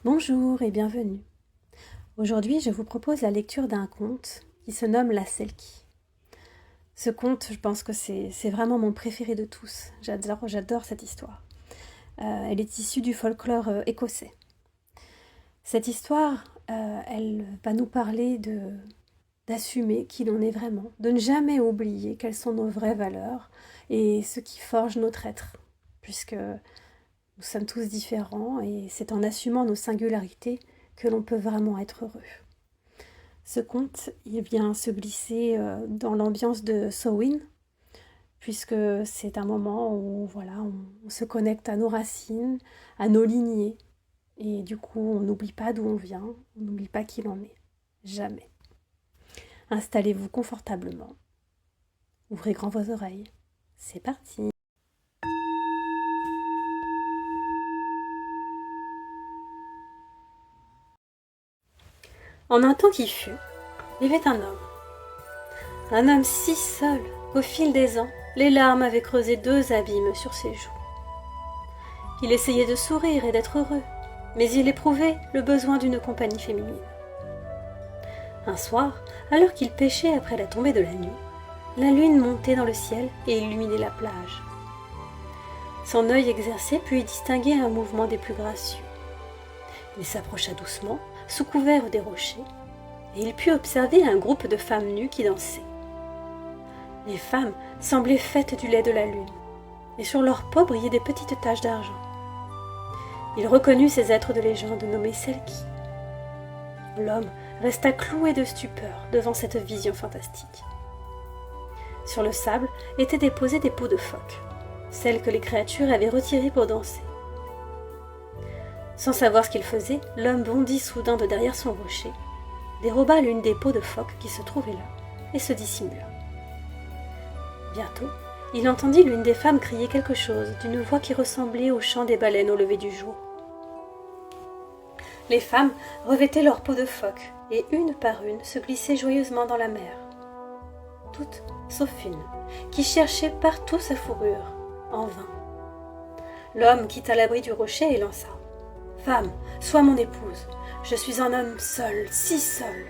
Bonjour et bienvenue. Aujourd'hui, je vous propose la lecture d'un conte qui se nomme La Selkie. Ce conte, je pense que c'est vraiment mon préféré de tous. J'adore cette histoire. Elle est issue du folklore écossais. Cette histoire, elle va nous parler d'assumer qui l'on est vraiment, de ne jamais oublier quelles sont nos vraies valeurs et ce qui forge notre être, puisque nous sommes tous différents et c'est en assumant nos singularités que l'on peut vraiment être heureux. Ce conte, il vient se glisser dans l'ambiance de Samhain, puisque c'est un moment où on se connecte à nos racines, à nos lignées, et du coup on n'oublie pas d'où on vient, on n'oublie pas qui l'on est, jamais. Installez-vous confortablement, ouvrez grand vos oreilles, c'est parti. En un temps qui fut, vivait un homme si seul qu'au fil des ans, les larmes avaient creusé 2 abîmes sur ses joues. Il essayait de sourire et d'être heureux, mais il éprouvait le besoin d'une compagnie féminine. Un soir, alors qu'il pêchait après la tombée de la nuit, la lune montait dans le ciel et illuminait la plage. Son œil exercé put y distinguer un mouvement des plus gracieux. Il s'approcha doucement, sous couvert des rochers, et il put observer un groupe de femmes nues qui dansaient. Les femmes semblaient faites du lait de la lune, et sur leur peau brillaient des petites taches d'argent. Il reconnut ces êtres de légende nommés Selkie. L'homme resta cloué de stupeur devant cette vision fantastique. Sur le sable étaient déposées des peaux de phoque, celles que les créatures avaient retirées pour danser. Sans savoir ce qu'il faisait, l'homme bondit soudain de derrière son rocher, déroba l'une des peaux de phoque qui se trouvait là, et se dissimula. Bientôt, il entendit l'une des femmes crier quelque chose d'une voix qui ressemblait au chant des baleines au lever du jour. Les femmes revêtaient leur peau de phoque, et une par une se glissaient joyeusement dans la mer. Toutes, sauf une, qui cherchait partout sa fourrure, en vain. L'homme quitta l'abri du rocher et lança : « Femme, sois mon épouse. Je suis un homme seul, si seul.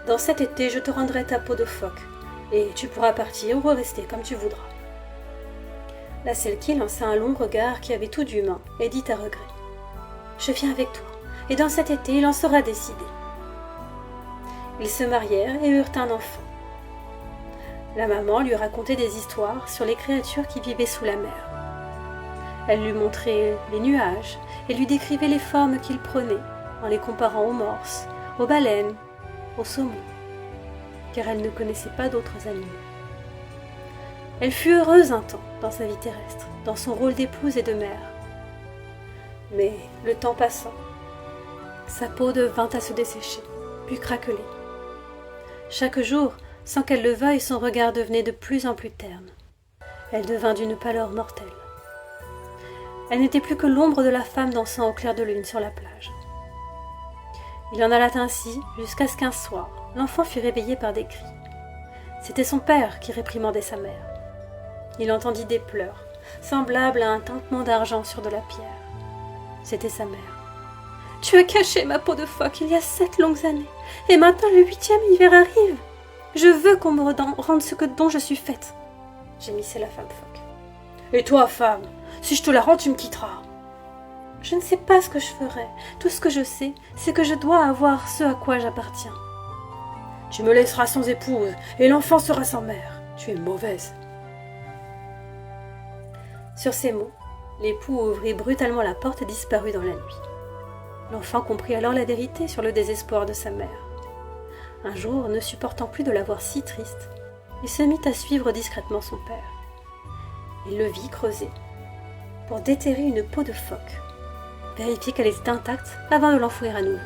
Dans cet été, je te rendrai ta peau de phoque, et tu pourras partir ou rester comme tu voudras. » La Selkie lança un long regard qui avait tout d'humain et dit à regret : « Je viens avec toi, et dans cet été, il en sera décidé. » Ils se marièrent et eurent un enfant. La maman lui racontait des histoires sur les créatures qui vivaient sous la mer. Elle lui montrait les nuages et lui décrivait les formes qu'ils prenaient en les comparant aux morses, aux baleines, aux saumons, car elle ne connaissait pas d'autres animaux. Elle fut heureuse un temps dans sa vie terrestre, dans son rôle d'épouse et de mère. Mais le temps passant, sa peau vint à se dessécher, puis craqueler. Chaque jour, sans qu'elle le veuille, son regard devenait de plus en plus terne. Elle devint d'une pâleur mortelle. Elle n'était plus que l'ombre de la femme dansant au clair de lune sur la plage. Il en alla ainsi jusqu'à ce qu'un soir, l'enfant fut réveillé par des cris. C'était son père qui réprimandait sa mère. Il entendit des pleurs, semblables à un tintement d'argent sur de la pierre. C'était sa mère. « Tu as caché ma peau de phoque il y a 7 longues années, et maintenant le 8e hiver arrive. Je veux qu'on me rende dont je suis faite. » gémissait la femme phoque. « Et toi, femme, si je te la rends, tu me quitteras. » « Je ne sais pas ce que je ferai. Tout ce que je sais, c'est que je dois avoir ce à quoi j'appartiens. »« Tu me laisseras sans épouse, et l'enfant sera sans mère. Tu es mauvaise. » Sur ces mots, l'époux ouvrit brutalement la porte et disparut dans la nuit. L'enfant comprit alors la vérité sur le désespoir de sa mère. Un jour, ne supportant plus de la voir si triste, il se mit à suivre discrètement son père. Il le vit creuser pour déterrer une peau de phoque, vérifier qu'elle était intacte avant de l'enfouir à nouveau.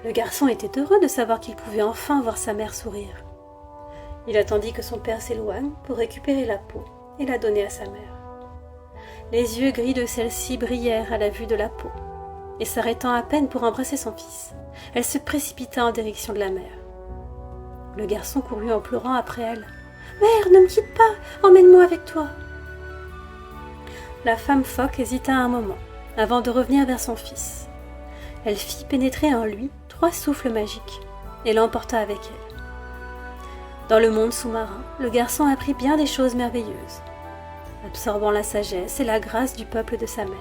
Le garçon était heureux de savoir qu'il pouvait enfin voir sa mère sourire. Il attendit que son père s'éloigne pour récupérer la peau et la donner à sa mère. Les yeux gris de celle-ci brillèrent à la vue de la peau, et s'arrêtant à peine pour embrasser son fils, elle se précipita en direction de la mer. Le garçon courut en pleurant après elle. « Mère, ne me quitte pas, emmène-moi avec toi !» La femme phoque hésita un moment, avant de revenir vers son fils. Elle fit pénétrer en lui 3 souffles magiques et l'emporta avec elle. Dans le monde sous-marin, le garçon apprit bien des choses merveilleuses, absorbant la sagesse et la grâce du peuple de sa mère.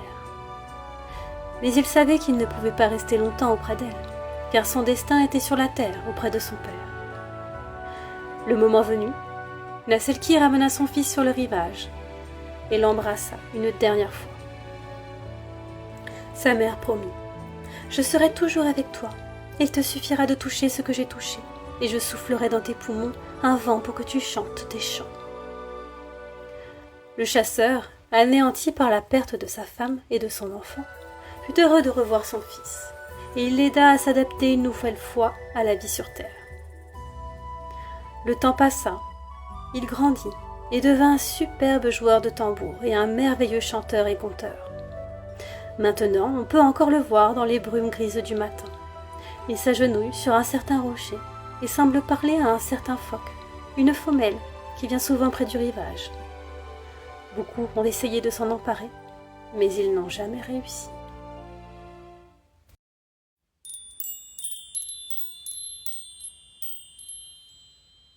Mais il savait qu'il ne pouvait pas rester longtemps auprès d'elle, car son destin était sur la terre auprès de son père. Le moment venu, la Selkie ramena son fils sur le rivage et l'embrassa une dernière fois. Sa mère promit : « Je serai toujours avec toi. Il te suffira de toucher ce que j'ai touché, et je soufflerai dans tes poumons un vent pour que tu chantes tes chants. » Le chasseur, anéanti par la perte de sa femme et de son enfant, fut heureux de revoir son fils, et il l'aida à s'adapter une nouvelle fois à la vie sur terre. Le temps passa, il grandit et devint un superbe joueur de tambour et un merveilleux chanteur et conteur. Maintenant, on peut encore le voir dans les brumes grises du matin. Il s'agenouille sur un certain rocher et semble parler à un certain phoque, une femelle qui vient souvent près du rivage. Beaucoup ont essayé de s'en emparer, mais ils n'ont jamais réussi.